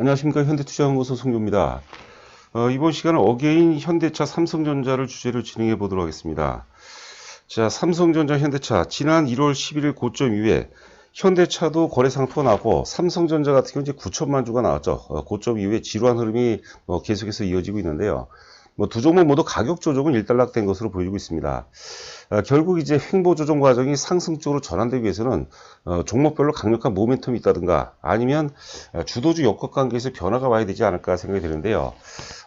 안녕하십니까. 현대투자연구소 송교입니다. 이번 시간은 어게인 현대차 삼성전자를 주제로 진행해 보도록 하겠습니다. 자, 삼성전자 현대차 지난 1월 11일 고점 이후에 현대차도 거래 상투가 나왔고 삼성전자 같은 경우 이제 9천만 주가 나왔죠. 고점 이후에 지루한 흐름이 계속해서 이어지고 있는데요. 두 종목 모두 가격 조정은 일단락된 것으로 보여지고 있습니다. 결국 이제 횡보 조정 과정이 상승 쪽으로 전환되기 위해서는 종목별로 강력한 모멘텀이 있다든가 아니면 주도주 역학 관계에서 변화가 와야 되지 않을까 생각이 드는데요.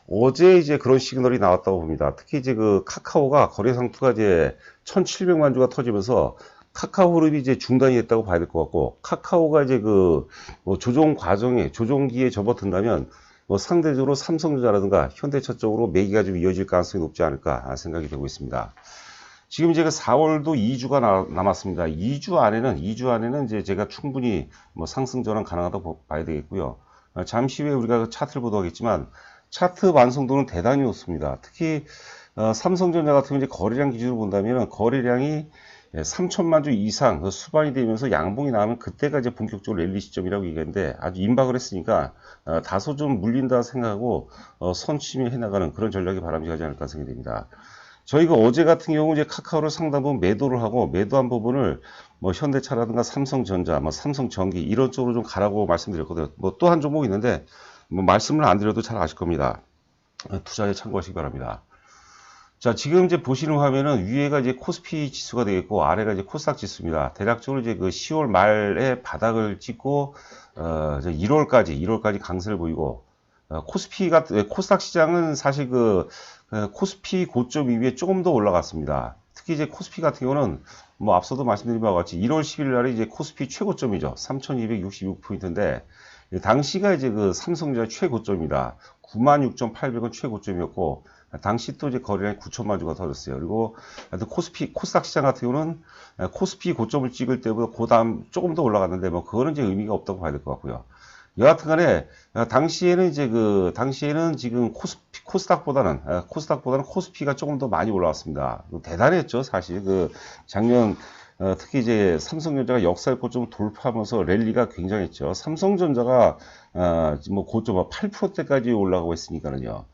어제 이제 그런 시그널이 나왔다고 봅니다. 특히 이제 그 카카오가 거래 상투가 이제 1,700만 주가 터지면서 카카오 흐름이 이제 중단이 됐다고 봐야 될 것 같고, 카카오가 이제 그 조정 과정에 조정기에 접어든다면 상대적으로 삼성전자라든가 현대차 쪽으로 매기가 좀 이어질 가능성이 높지 않을까 생각이 되고 있습니다. 지금 이제 4월도 2주가 남았습니다. 2주 안에는 이제 제가 충분히 상승 전환 가능하다고 봐야 되겠고요. 잠시 후에 우리가 차트를 보도록 하겠지만 차트 완성도는 대단히 높습니다. 특히 삼성전자 같은 경우 이제 거래량 기준으로 본다면 거래량이 3천만 주 이상 수반이 되면서 양봉이 나오면 그때가 이제 본격적으로 랠리 시점이라고 얘기했는데 아주 임박을 했으니까 다소 좀 물린다 생각하고 선취해 나가는 그런 전략이 바람직하지 않을까 생각이 됩니다. 저희가 어제 같은 경우 이제 카카오를 상당 부분 매도를 하고 매도한 부분을 현대차라든가 삼성전자, 삼성전기 이런 쪽으로 좀 가라고 말씀드렸거든요. 또 한 종목 있는데 말씀을 안 드려도 잘 아실 겁니다. 투자에 참고하시기 바랍니다. 자, 지금 이제 보시는 화면은 위에가 이제 코스피 지수가 되겠고 아래가 이제 코스닥 지수입니다. 대략적으로 이제 그 10월 말에 바닥을 찍고 이제 1월까지 강세를 보이고 코스닥 시장은 사실 코스피 고점 이후에 조금 더 올라갔습니다. 특히 이제 코스피 같은 경우는 앞서도 말씀드린 바와 같이 1월 10일 날에 이제 코스피 최고점이죠. 3,266포인트인데 당시가 이제 그 삼성전자 최고점입니다. 96,800원 최고점이었고 당시 또 이제 거래량이 9천만 주가 터졌어요. 그리고 코스닥 시장 같은 경우는 코스피 고점을 찍을 때보다 그 다음 조금 더 올라갔는데 그거는 이제 의미가 없다고 봐야 될 것 같고요. 여하튼 간에 당시에는 지금 코스닥보다는 코스피가 조금 더 많이 올라왔습니다. 대단했죠, 사실. 작년 특히 이제 삼성전자가 역사의 고점을 돌파하면서 랠리가 굉장했죠. 삼성전자가 고점 8%대까지 올라가고 있으니까는요.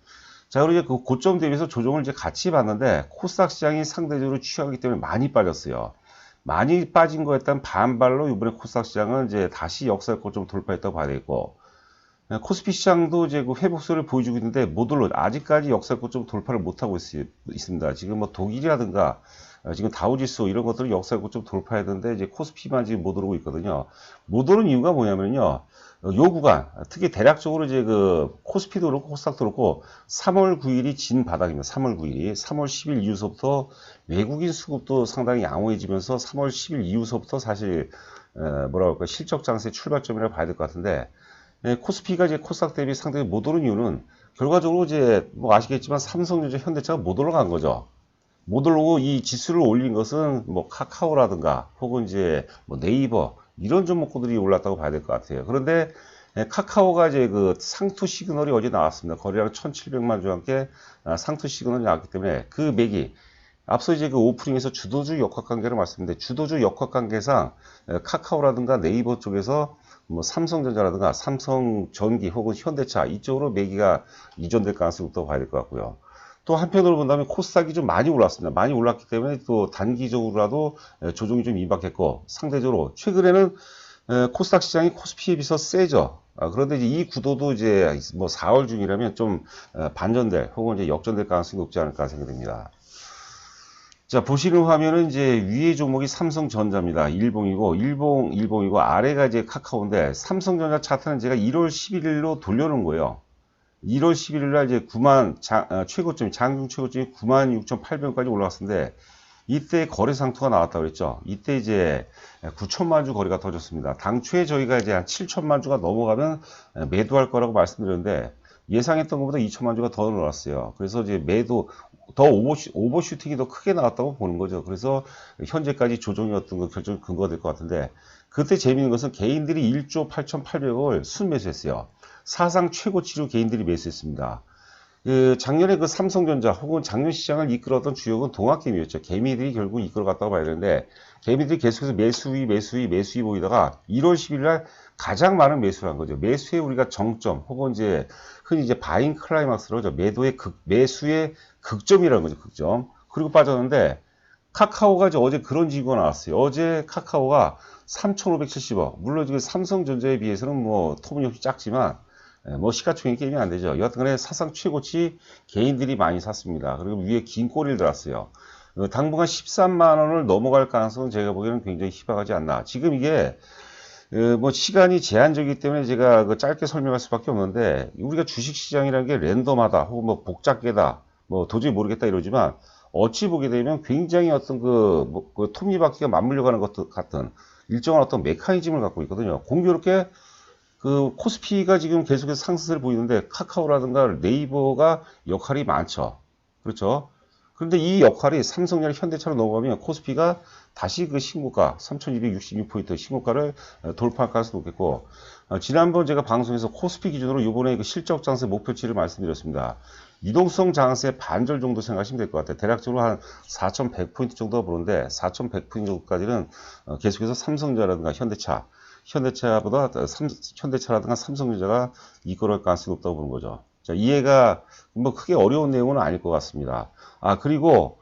자, 그리고 이제 그 고점 대비해서 조정을 이제 같이 봤는데 코스닥 시장이 상대적으로 취하기 때문에 많이 빠졌어요. 많이 빠진 거에 따른 반발로 이번에 코스닥 시장은 이제 다시 역사의 고점을 돌파했다고 봐야 되겠고, 코스피 시장도 이제 그 회복세를 보여주고 있는데 아직까지 역사의 고점 돌파를 못하고 있습니다. 지금 독일이라든가 지금 다우지수 이런 것들은 역사의 고점 돌파해야 되는데 이제 코스피만 지금 못 오르고 있거든요. 못 오른 이유가 뭐냐면요. 요 구간, 특히 대략적으로 이제 코스피도 그렇고 코스닥도 그렇고 3월 9일이 진 바닥입니다. 3월 9일이. 3월 10일 이후서부터 외국인 수급도 상당히 양호해지면서 3월 10일 이후서부터 사실 실적 장세 출발점이라고 봐야 될 것 같은데, 코스피가 이제 코스닥 대비 상당히 못 오른 이유는 결과적으로 이제 아시겠지만 삼성전자, 현대차가 못 올라간 거죠. 못 오르고 이 지수를 올린 것은 카카오라든가 혹은 이제 네이버 이런 종목들이 올랐다고 봐야 될 것 같아요. 그런데 카카오가 이제 상투 시그널이 어제 나왔습니다. 거래량 1,700만 주와 함께 상투 시그널이 나왔기 때문에 그 맥이 앞서 이제 오프닝에서 주도주 역학 관계를 말씀드렸는데 주도주 역학 관계상 카카오라든가 네이버 쪽에서 삼성전자라든가 삼성전기 혹은 현대차 이쪽으로 매기가 이전될 가능성이 있다고 봐야 될 것 같고요. 또 한편으로 본다면 코스닥이 좀 많이 올랐습니다. 많이 올랐기 때문에 또 단기적으로라도 조정이 좀 임박했고 상대적으로 최근에는 코스닥 시장이 코스피에 비해서 세죠. 그런데 이제 이 구도도 이제 4월 중이라면 좀 반전될 혹은 이제 역전될 가능성이 높지 않을까 생각됩니다. 자, 보시는 화면은 이제 위에 종목이 삼성전자입니다. 일봉이고 아래가 이제 카카오인데 삼성전자 차트는 제가 1월 11일로 돌려놓은 거예요. 1월 11일 날 이제 장중 최고점이 96,800원까지 올라갔는데 이때 거래 상투가 나왔다고 그랬죠. 이때 이제 9천만 주 거래가 터졌습니다. 당초에 저희가 이제 한 7천만 주가 넘어가면 매도할 거라고 말씀드렸는데 예상했던 것보다 2천만 주가 더 늘어났어요. 그래서 이제 더 오버슈팅이 더 크게 나왔다고 보는 거죠. 그래서 현재까지 조정이었던 거 결정 근거가 될 것 같은데 그때 재미있는 것은 개인들이 1조 8,800억을 순매수했어요. 사상 최고치로 개인들이 매수했습니다. 그 작년에 그 삼성전자 혹은 작년 시장을 이끌었던 주역은 동학개미였죠. 개미들이 결국 이끌어갔다고 봐야 되는데 개미들이 계속해서 매수위 보이다가 1월 10일 날 가장 많은 매수를 한 거죠. 매수의 우리가 정점 혹은 이제 흔히 이제 바잉 클라이막스로 매수의 극점이라는 거죠. 극점. 그리고 빠졌는데 카카오가 이제 어제 그런 지표가 나왔어요. 어제 카카오가 3,570억. 물론 지금 삼성전자에 비해서는 뭐 터무니없이 작지만 뭐 시가총액 게임이 안 되죠. 여하튼간에 사상 최고치 개인들이 많이 샀습니다. 그리고 위에 긴 꼬리를 들었어요. 당분간 13만 원을 넘어갈 가능성은 제가 보기에는 굉장히 희박하지 않나. 지금 이게 뭐 시간이 제한적이기 때문에 제가 짧게 설명할 수밖에 없는데 우리가 주식시장이라는 게 랜덤하다 혹은 뭐 복잡계다 뭐 도저히 모르겠다 이러지만 어찌 보게 되면 굉장히 어떤 그 톱니바퀴가 맞물려 가는 것 같은 일정한 어떤 메커니즘을 갖고 있거든요. 공교롭게 그 코스피가 지금 계속해서 상승세를 보이는데 카카오라든가 네이버가 역할이 많죠. 그렇죠. 그런데 이 역할이 삼성이나 현대차로 넘어가면 코스피가 다시 그 신고가 3266포인트 신고가를 돌파할 가능성이 높겠고 지난번 제가 방송에서 코스피 기준으로 이번에 그 실적 장세 목표치를 말씀드렸습니다. 유동성 장세 반절 정도 생각하시면 될 것 같아요. 대략적으로 한 4100포인트 정도가 보는데 4100포인트 정도까지는 계속해서 삼성전자라든가 현대차라든가 삼성전자가 이끌어갈 가능성이 높다고 보는 거죠. 자, 이해가 뭐 크게 어려운 내용은 아닐 것 같습니다. 그리고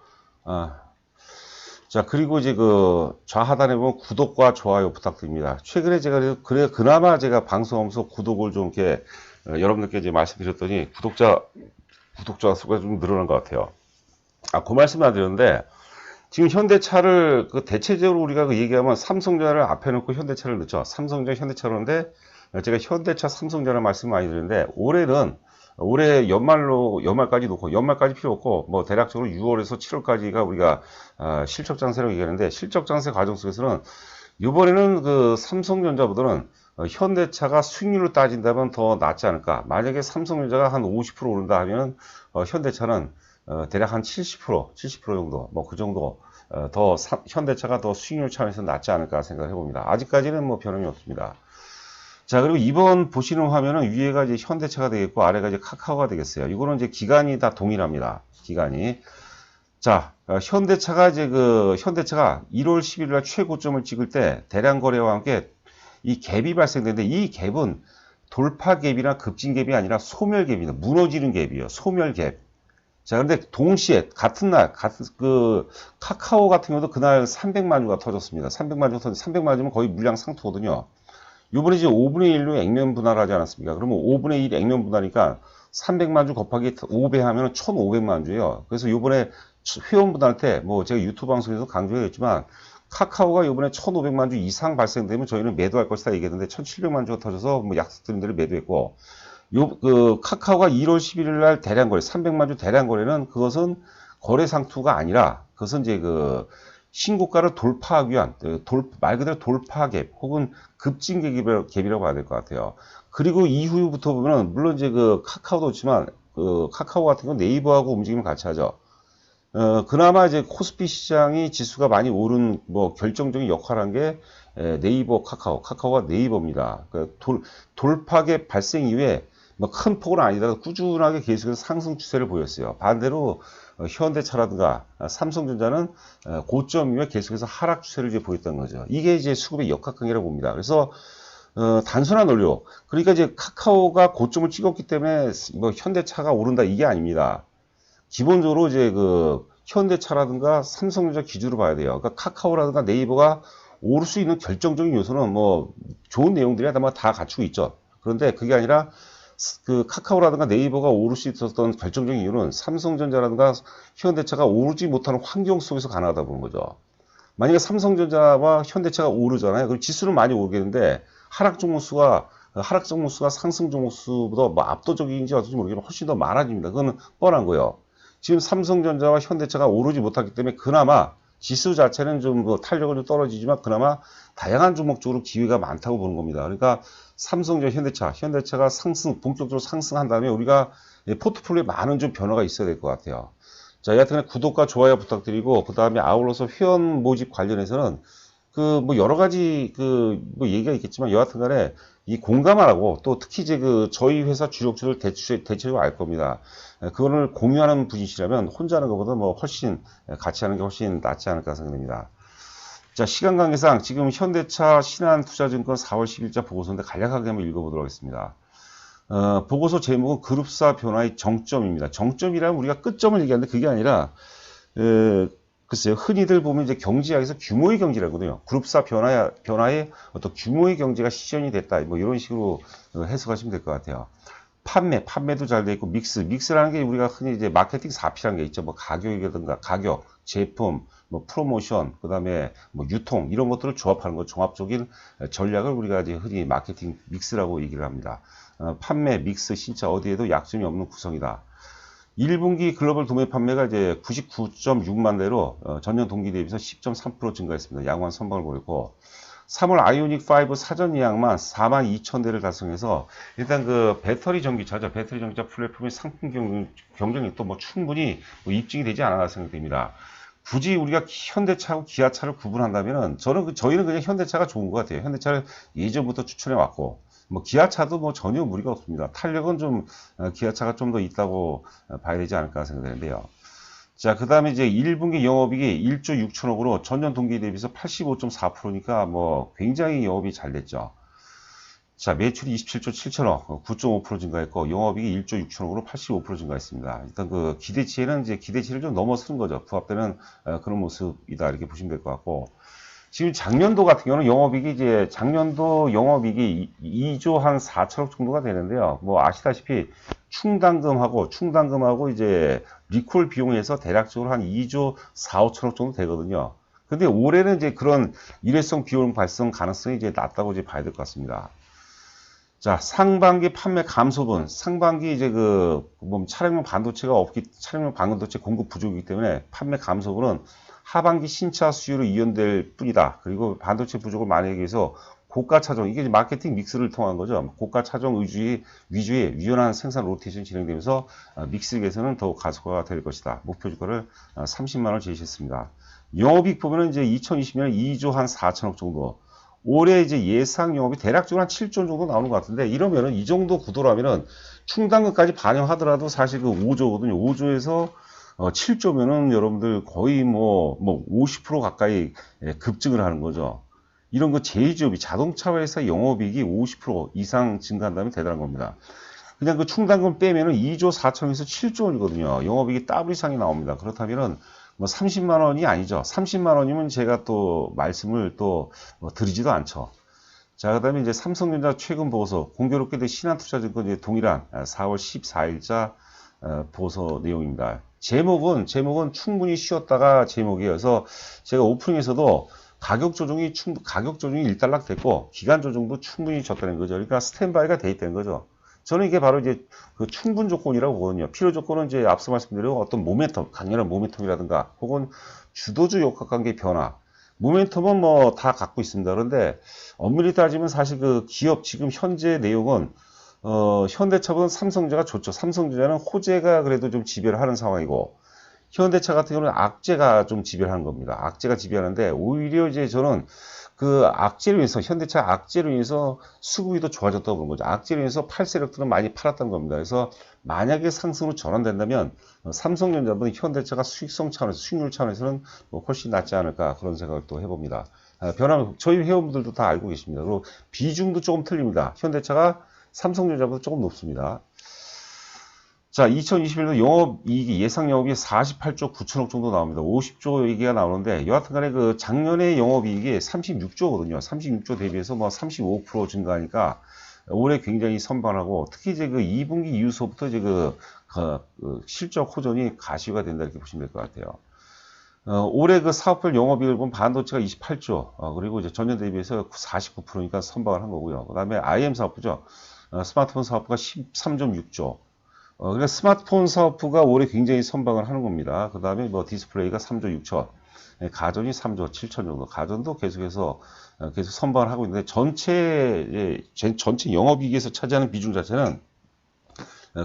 이제 그 좌하단에 보면 구독과 좋아요 부탁드립니다. 최근에 제가 그나마 제가 방송하면서 구독을 좀 이렇게 여러분들께 이제 말씀드렸더니 구독자 수가 좀 늘어난 것 같아요. 그 말씀 안 드렸는데 지금 현대차를 대체적으로 우리가 얘기하면 삼성전자를 앞에 놓고 현대차를 넣죠. 삼성전자, 현대차로는데 제가 현대차, 삼성전자 말씀 많이 드렸는데 올해 연말까지 놓고 연말까지 필요 없고 뭐 대략적으로 6월에서 7월까지가 우리가 실적 장세라고 얘기하는데 실적 장세 과정 속에서는 이번에는 그 삼성전자보다는 현대차가 수익률을 따진다면 더 낫지 않을까. 만약에 삼성전자가 한 50% 오른다 하면 현대차는 대략 한 70% 정도, 뭐 그 정도 현대차가 더 수익률 차원에서 낫지 않을까 생각해 봅니다. 아직까지는 뭐 변함이 없습니다. 자, 그리고 이번 보시는 화면은 위에가 이제 현대차가 되겠고 아래가 이제 카카오가 되겠어요. 이거는 이제 기간이 다 동일합니다. 기간이. 자, 현대차가 1월 11일 날 최고점을 찍을 때 대량 거래와 함께 이 갭이 발생되는데 이 갭은 돌파 갭이나 급진 갭이 아니라 소멸 갭입니다. 무너지는 갭이에요. 소멸 갭. 자, 근데 동시에 같은 카카오 같은 경우도 그날 300만 주가 터졌습니다. 300만 주면 거의 물량 상투거든요. 요번에 이제 5분의 1로 액면 분할하지 않았습니까? 그러면 5분의 1 액면 분할이니까 300만 주 곱하기 5배 하면 1,500만 주예요. 그래서 요번에 회원분한테 뭐 제가 유튜브 방송에서 강조했지만 카카오가 이번에 1,500만 주 이상 발생되면 저희는 매도할 것이다 얘기했는데 1,700만 주가 터져서 뭐 약속드린 대로 매도했고 카카오가 1월 11일 날 대량 거래 300만 주 대량 거래는 그것은 거래 상투가 아니라 그것은 이제 신고가를 돌파하기 위한 말 그대로 돌파 갭 혹은 급진 갭이라고 봐야 될 것 같아요. 그리고 이후부터 보면은 물론 이제 카카오도 그렇지만 카카오 같은 경우 네이버하고 움직임을 같이 하죠. 그나마 이제 코스피 시장이 지수가 많이 오른 뭐 결정적인 역할을 한 게 네이버 카카오가 네이버입니다. 돌파갭 발생 이후에 뭐 큰 폭은 아니더라도 꾸준하게 계속해서 상승 추세를 보였어요. 반대로 현대차라든가 삼성전자는 고점 이후에 계속해서 하락 추세를 이제 보였던 거죠. 이게 이제 수급의 역학관계라고 봅니다. 그래서 단순한 원료. 그러니까 이제 카카오가 고점을 찍었기 때문에 뭐 현대차가 오른다 이게 아닙니다. 기본적으로 이제 현대차라든가 삼성전자 기준으로 봐야 돼요. 그러니까 카카오라든가 네이버가 오를 수 있는 결정적인 요소는 뭐 좋은 내용들이 아마 다 갖추고 있죠. 그런데 그게 아니라 카카오라든가 네이버가 오를 수 있었던 결정적인 이유는 삼성전자라든가 현대차가 오르지 못하는 환경 속에서 가능하다 보는 거죠. 만약에 삼성전자와 현대차가 오르잖아요. 그럼 지수는 많이 오르겠는데 하락 종목 수가 상승 종목 수보다 뭐 압도적인지 어떤지 모르겠지만 훨씬 더 많아집니다. 그거는 뻔한 거예요. 지금 삼성전자와 현대차가 오르지 못하기 때문에 그나마 지수 자체는 좀 탄력은 좀 떨어지지만 그나마 다양한 종목 쪽으로 기회가 많다고 보는 겁니다. 그러니까 삼성전자, 현대차가 본격적으로 상승한 다음에 우리가 포트폴리오에 많은 좀 변화가 있어야 될 것 같아요. 자, 여하튼 구독과 좋아요 부탁드리고 그 다음에 아울러서 회원 모집 관련해서는 그 뭐 여러 가지 그 뭐 얘기가 있겠지만 여하튼 간에 이 공감하라고 또 특히 이제 그 저희 회사 주력주를 대체로 알 겁니다. 그거를 공유하는 분이시라면 혼자 하는 것보다 뭐 훨씬 같이 하는 게 훨씬 낫지 않을까 생각됩니다. 자, 시간 관계상 지금 현대차 신한투자증권 4월 10일자 보고서인데 간략하게 한번 읽어보도록 하겠습니다. 보고서 제목은 그룹사 변화의 정점입니다. 정점이라면 우리가 끝점을 얘기하는데 그게 아니라 글쎄요, 흔히들 보면 이제 경제학에서 규모의 경제라거든요. 그룹사 변화의 어떤 규모의 경제가 시전이 됐다. 뭐 이런 식으로 해석하시면 될 것 같아요. 판매도 잘 돼 있고, 믹스라는 게 우리가 흔히 이제 마케팅 4P라는 게 있죠. 뭐 가격이라든가 가격, 제품, 뭐 프로모션, 그 다음에 뭐 유통, 이런 것들을 조합하는 것, 종합적인 전략을 우리가 이제 흔히 마케팅 믹스라고 얘기를 합니다. 판매, 믹스, 진짜 어디에도 약점이 없는 구성이다. 1분기 글로벌 도매 판매가 이제 99.6만 대로 전년 동기 대비해서 10.3% 증가했습니다. 양호한 선방을 보였고, 3월 아이오닉 5 사전 예약만 42,000대를 달성해서 일단 그 배터리 전기차죠. 배터리 전기차 플랫폼의 상품 경쟁이 또 뭐 충분히 뭐 입증이 되지 않았나 생각됩니다. 굳이 우리가 현대차하고 기아차를 구분한다면은 저희는 그냥 현대차가 좋은 것 같아요. 현대차를 예전부터 추천해 왔고, 뭐 기아차도 뭐 전혀 무리가 없습니다. 탄력은 좀 기아차가 좀 더 있다고 봐야 되지 않을까 생각되는데요. 자, 그 다음에 이제 1분기 영업이익이 1조 6천억으로 전년 동기 대비해서 85.4%니까 뭐 굉장히 영업이 잘 됐죠. 자, 매출이 27조 7천억, 9.5% 증가했고, 영업이익이 1조 6천억으로 85% 증가했습니다. 일단 그 기대치에는 이제 기대치를 좀 넘어서는 거죠. 부합되는 그런 모습이다. 이렇게 보시면 될 것 같고. 지금 작년도 같은 경우는 영업이익이 이제 작년도 영업이익이 2조 한 4천억 정도가 되는데요. 뭐 아시다시피 충당금하고 이제 리콜 비용에서 대략적으로 한 2조 4, 5천억 정도 되거든요. 근데 올해는 이제 그런 일회성 비용 발생 가능성이 이제 낮다고 이제 봐야 될 것 같습니다. 자, 상반기 판매 감소분, 상반기 이제 뭐 차량용 반도체 공급 부족이기 때문에 판매 감소분은 하반기 신차 수요로 이연될 뿐이다. 그리고 반도체 부족을 만회하기 위해서 고가 차종, 이게 마케팅 믹스를 통한 거죠. 고가 차종 위주의 유연한 생산 로테이션이 진행되면서 믹스 개선은 더욱 가속화가 될 것이다. 목표 주가를 30만원 제시했습니다. 영업이익 보면은 이제 2020년에 2조 한 4천억 정도. 올해 이제 예상 영업이 대략적으로 한 7조 정도 나오는 것 같은데, 이러면은 이 정도 구도라면은 충당금까지 반영하더라도 사실 그 5조거든요. 5조에서 7조면은 여러분들 거의 뭐 50% 가까이 급증을 하는 거죠. 이런 거 제2기업이 자동차 회사 영업이익이 50% 이상 증가한다면 대단한 겁니다. 그냥 그 충당금 빼면은 2조 4천에서 7조 원이거든요. 영업이익이 더블 이상이 나옵니다. 그렇다면은 뭐 30만 원이 아니죠. 30만 원이면 제가 또 말씀을 또 드리지도 않죠. 자, 그 다음에 이제 삼성전자 최근 보고서, 공교롭게도 신한투자증권 이제 동일한 4월 14일자 보고서 내용입니다. 제목은 충분히 쉬었다가 제목이어서 제가 오프닝에서도 가격 조정이 일단락 됐고 기간 조정도 충분히 졌다는 거죠. 그러니까 스탠바이가 돼 있다는 거죠. 저는 이게 바로 이제 그 충분 조건이라고 보거든요. 필요 조건은 이제 앞서 말씀드린 어떤 모멘텀, 강렬한 모멘텀이라든가 혹은 주도주 역학관계 변화. 모멘텀은 뭐 다 갖고 있습니다. 그런데 엄밀히 따지면 사실 그 기업 지금 현재 내용은 현대차보다는 삼성전자가 좋죠. 삼성전자는 호재가 그래도 좀 지배를 하는 상황이고, 현대차 같은 경우는 악재가 좀 지배를 하는 겁니다. 악재가 지배하는데, 오히려 이제 저는 그 악재로 인해서, 현대차 악재로 인해서 수급이 더 좋아졌다고 보는 거죠. 악재로 인해서 팔세력들은 많이 팔았다는 겁니다. 그래서 만약에 상승으로 전환된다면, 삼성전자보다 현대차가 수익률 차원에서는 뭐 훨씬 낫지 않을까, 그런 생각을 또 해봅니다. 변화는 저희 회원분들도 다 알고 계십니다. 그리고 비중도 조금 틀립니다. 현대차가 삼성전자보다 조금 높습니다. 자, 2021년 영업이익이 예상 영업이 48조 9천억 정도 나옵니다. 50조 얘기가 나오는데, 여하튼간에 그 작년에 영업이익이 36조거든요. 36조 대비해서 뭐 35% 증가하니까 올해 굉장히 선방하고, 특히 이제 그 2분기 이후서부터 이제 그 실적 호전이 가시가 된다 이렇게 보시면 될 것 같아요. 올해 그 사업별 영업이익을 보면 반도체가 28조, 그리고 이제 전년 대비해서 49%니까 선방을 한 거고요. 그 다음에 IM 사업부죠. 스마트폰 사업부가 13.6조. 그러니까 스마트폰 사업부가 올해 굉장히 선방을 하는 겁니다. 그 다음에 뭐 디스플레이가 3조 6천, 가전이 3조 7천 정도. 가전도 계속해서 계속 선방을 하고 있는데, 전체 영업이익에서 차지하는 비중 자체는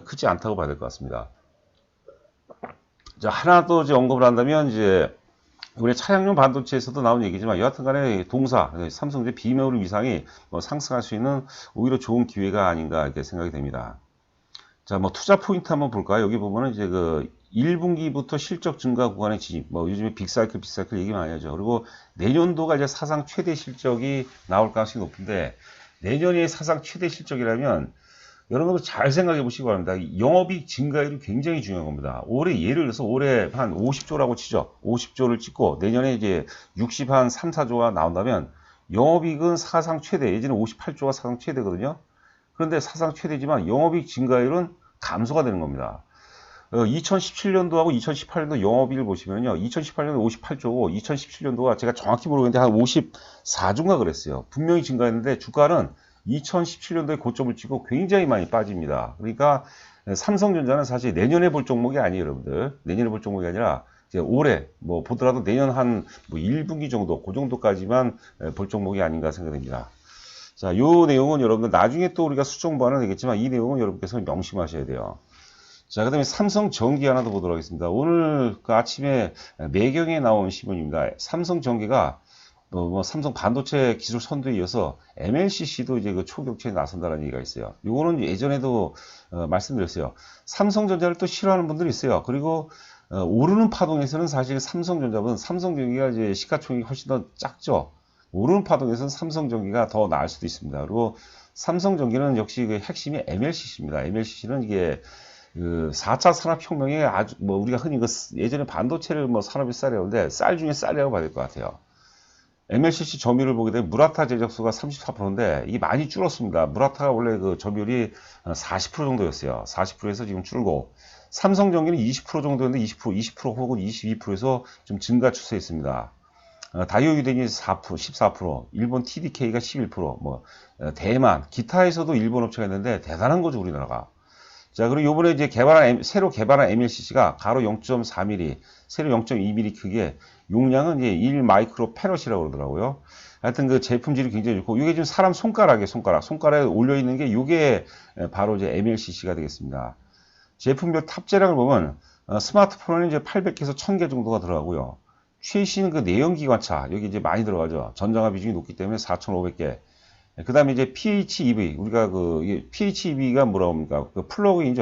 크지 않다고 봐야 될 것 같습니다. 자, 하나 더 이제 언급을 한다면, 이제 우리 차량용 반도체에서도 나온 얘기지만 여하튼 간에 동사, 삼성전자 비메모리 위상이 뭐 상승할 수 있는 오히려 좋은 기회가 아닌가 이렇게 생각이 됩니다. 자, 뭐 투자 포인트 한번 볼까요? 여기 보면은 이제 그 1분기부터 실적 증가 구간의 진입, 뭐 요즘에 빅사이클 얘기 많이 하죠. 그리고 내년도가 이제 사상 최대 실적이 나올 가능성이 높은데 내년이 사상 최대 실적이라면 여러분들 잘 생각해 보시기 바랍니다. 영업이익 증가율이 굉장히 중요한 겁니다. 올해 예를 들어서 올해 한 50조라고 치죠. 50조를 찍고 내년에 이제 60 한 3, 4조가 나온다면 영업이익은 사상 최대, 예전에 58조가 사상 최대거든요. 그런데 사상 최대지만 영업이익 증가율은 감소가 되는 겁니다. 2017년도하고 2018년도 영업이익을 보시면요. 2018년도 58조고 2017년도가 제가 정확히 모르겠는데 한 54조인가 그랬어요. 분명히 증가했는데 주가는 2017년도에 고점을 찍고 굉장히 많이 빠집니다. 그러니까 삼성전자는 사실 내년에 볼 종목이 아니에요, 여러분들. 내년에 볼 종목이 아니라 이제 올해 뭐 보더라도 내년 한 뭐 1분기 정도, 그 정도까지만 볼 종목이 아닌가 생각됩니다. 자, 요 내용은 여러분들 나중에 또 우리가 수정 보완은 되겠지만 이 내용은 여러분께서 명심하셔야 돼요. 자, 그 다음에 삼성전기 하나 더 보도록 하겠습니다. 오늘 그 아침에 매경에 나온 신문입니다. 삼성전기가 뭐 삼성 반도체 기술 선두에 이어서 MLCC도 이제 그 초격체에 나선다는 얘기가 있어요. 요거는 예전에도 말씀드렸어요. 삼성전자를 또 싫어하는 분들이 있어요. 그리고 오르는 파동에서는 사실 삼성전자보다는 삼성전기가 이제 시가총액이 훨씬 더 작죠. 오르는 파동에서는 삼성전기가 더 나을 수도 있습니다. 그리고 삼성전기는 역시 그 핵심이 MLCC입니다. MLCC는 이게 그 4차 산업혁명에 아주 뭐 우리가 흔히 그 예전에 반도체를 뭐 산업이 쌀이었는데 쌀 중에 쌀이라고 봐야 될 것 같아요. MLCC 점유율을 보게 되면 무라타 제작소가 34%인데 이게 많이 줄었습니다. 무라타가 원래 그 점유율이 40% 정도였어요. 40%에서 지금 줄고 삼성전기는 20% 정도였는데 20% 혹은 22%에서 좀 증가 추세에 있습니다. 다이오유덴이 4%, 14%, 일본 TDK가 11%, 뭐 대만, 기타에서도 일본 업체가 있는데 대단한 거죠, 우리나라가. 자, 그리고 요번에 이제 새로 개발한 MLCC가 가로 0.4mm, 세로 0.2mm 크기의 용량은 이제 1 마이크로 페럿이라고 그러더라고요. 하여튼 그 제품질이 굉장히 좋고, 이게 지금 사람 손가락에 올려있는 게 이게 바로 이제 MLCC가 되겠습니다. 제품별 탑재량을 보면, 스마트폰은 이제 800개에서 1000개 정도가 들어가고요. 최신 그 내연기관차, 여기 이제 많이 들어가죠. 전장화 비중이 높기 때문에 4500개. 그 다음에 이제 PHEV, 우리가 PHEV가 뭐라고 합니까? 그 플러그인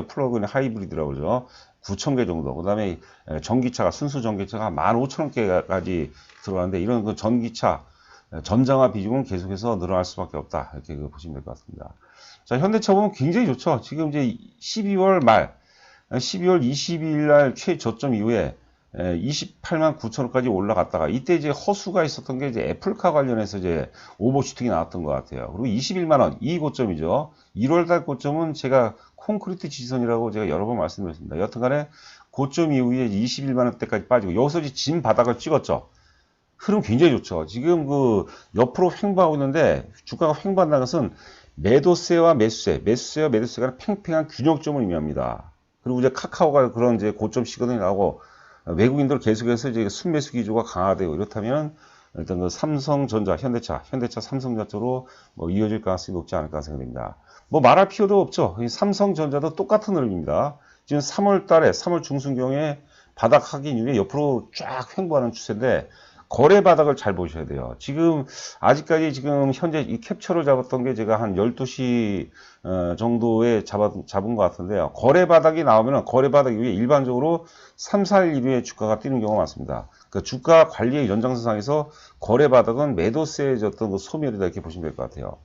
하이브리드라고 그러죠. 9,000개 정도. 그 다음에 전기차가, 순수 전기차가 15,000개까지 들어가는데, 이런 그 전기차, 전장화 비중은 계속해서 늘어날 수밖에 없다. 이렇게 보시면 될 것 같습니다. 자, 현대차 보면 굉장히 좋죠. 지금 이제 12월 22일 날 최저점 이후에 28만 9천원까지 올라갔다가 이때 이제 허수가 있었던 게 이제 애플카 관련해서 이제 오버슈팅이 나왔던 것 같아요. 그리고 21만원 이 고점이죠. 1월달 고점은 제가 콘크리트 지선이라고 제가 여러 번 말씀드렸습니다. 여튼간에 고점 이후에 21만원대까지 빠지고 여기서 이제 진 바닥을 찍었죠. 흐름 굉장히 좋죠. 지금 그 옆으로 횡보하고 있는데 주가가 횡보한다는 것은 매도세와 매수세가 팽팽한 균형점을 의미합니다. 그리고 이제 카카오가 그런 이제 고점 시그널이 나오고 외국인들 계속해서 이제 순매수 기조가 강화되고 이렇다면 일단 그 삼성전자, 현대차, 삼성전자 쪽으로 뭐 이어질 가능성이 높지 않을까 생각됩니다. 뭐 말할 필요도 없죠. 삼성전자도 똑같은 흐름입니다. 지금 3월 중순경에 바닥 확인 이후에 옆으로 쫙 횡보하는 추세인데 거래 바닥을 잘 보셔야 돼요. 지금 아직까지 지금 현재 이 캡처를 잡았던 게 제가 한 12시 정도에 잡은 것 같은데요. 거래 바닥이 나오면 거래 바닥 이후에 일반적으로 3, 4일 이후에 주가가 뛰는 경우가 많습니다. 그 주가 관리의 연장선상에서 거래 바닥은 매도세졌던 그 소멸이다 이렇게 보시면 될 것 같아요.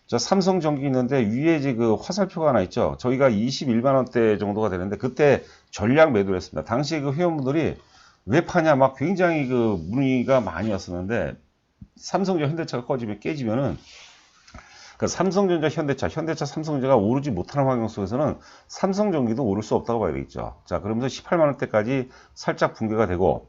자, 삼성전기 있는데 위에 이제 그 화살표가 하나 있죠. 저희가 21만원대 정도가 되는데 그때 전량 매도를 했습니다. 당시에 그 회원분들이 왜 파냐 막 굉장히 그 문의가 많이 왔었는데 삼성전자 현대차가 깨지면은 그 삼성전자 현대차 삼성전자가 오르지 못하는 환경 속에서는 삼성전기도 오를 수 없다고 봐야 되겠죠. 자, 그러면서 18만원대까지 살짝 붕괴가 되고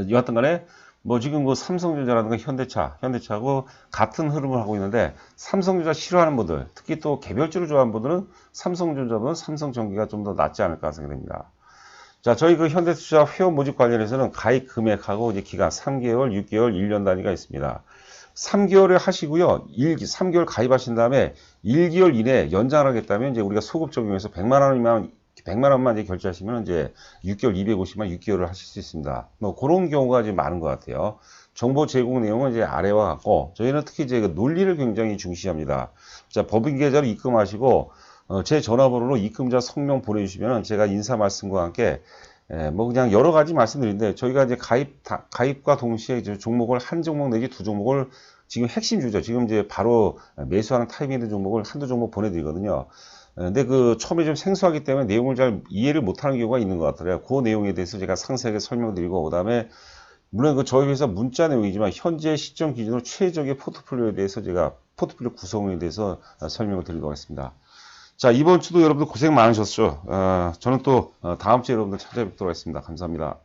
여하튼 간에 뭐 지금 그 삼성전자라든가 현대차하고 같은 흐름을 하고 있는데 삼성전자 싫어하는 분들 특히 또 개별주를 좋아하는 분들은 삼성전자보다는 삼성전기가 좀 더 낫지 않을까 생각됩니다. 자, 저희 그 현대투자 회원 모집 관련해서는 가입 금액하고 이제 기간 3개월, 6개월, 1년 단위가 있습니다. 3개월을 하시고요. 3개월 가입하신 다음에 1개월 이내에 연장을 하겠다면 이제 우리가 소급 적용해서 100만 원이면 100만 원만 이제 결제하시면 이제 6개월 250만 6개월을 하실 수 있습니다. 뭐 그런 경우가 이제 많은 것 같아요. 정보 제공 내용은 이제 아래와 같고 저희는 특히 이제 그 논리를 굉장히 중시합니다. 자, 법인 계좌로 입금하시고 제 전화번호로 입금자 성명 보내주시면 제가 인사 말씀과 함께 뭐 그냥 여러 가지 말씀드리는데 저희가 이제 가입과 동시에 이제 종목을 한 종목 내지 두 종목을 지금 핵심 주죠. 지금 이제 바로 매수하는 타이밍 있는 종목을 한두 종목 보내드리거든요. 근데 그 처음에 좀 생소하기 때문에 내용을 잘 이해를 못하는 경우가 있는 것 같더라고요. 그 내용에 대해서 제가 상세하게 설명드리고 그다음에 물론 그 저희 회사 문자 내용이지만 현재 시점 기준으로 최적의 포트폴리오에 대해서 제가 포트폴리오 구성에 대해서 설명을 드리도록 하겠습니다. 자, 이번 주도 여러분들 고생 많으셨죠. 저는 또 다음 주에 여러분들 찾아뵙도록 하겠습니다. 감사합니다.